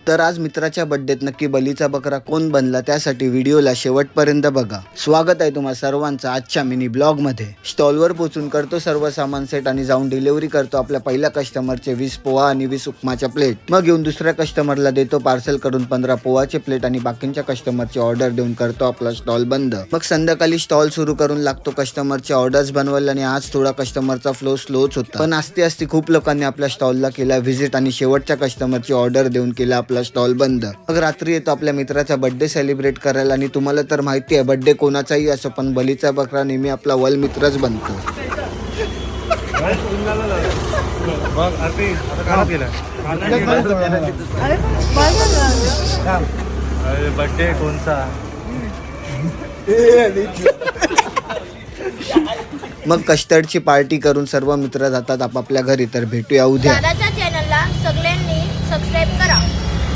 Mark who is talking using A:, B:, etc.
A: तर आज मित्राच्या बर्थडेत नक्की बलीचा बकरा कोण बनला त्यासाठी व्हिडिओला शेवटपर्यंत बघा। स्वागत आहे तुम्हा सर्वांचं आजच्या मिनी ब्लॉग मध्ये। स्टॉलवर पोहोचून करतो सर्व सामान सेट आणि जाऊन डिलिव्हरी करतो आपल्या पहिल्या कस्टमरचे 20 पोहा आणि 20 उपमाच्या प्लेट। मग येऊन दुसऱ्या कस्टमरला देतो पार्सल करून 15 पोहाचे प्लेट आणि बाकीच्या कस्टमरची ऑर्डर देऊन करतो आपला स्टॉल बंद। मग संध्याकाळी स्टॉल सुरू करून लागतो कस्टमरचे ऑर्डर्स बनवायला आणि आज थोडा कस्टमरचा फ्लो स्लोच होता, पण आस्ते खूप लोकांनी आपल्या स्टॉलला केला व्हिजिट आणि शेवटच्या कस्टमरची ऑर्डर देऊन केला आपला स्टॉल बंद। मग रात्री येतो आपल्या मित्राचा बर्थडे सेलिब्रेट करायला आणि तुम्हाला तर माहिती आहे बर्थडे कोणाचाही असो पण बलीचा बकरा नेहमी आपला वल मित्रच बनतो।
B: बर्थडे कोणचा?
A: मग कस्टर्डची पार्टी करून सर्व मित्र जातात आपापल्या घरी। तर भेटूया उद्या।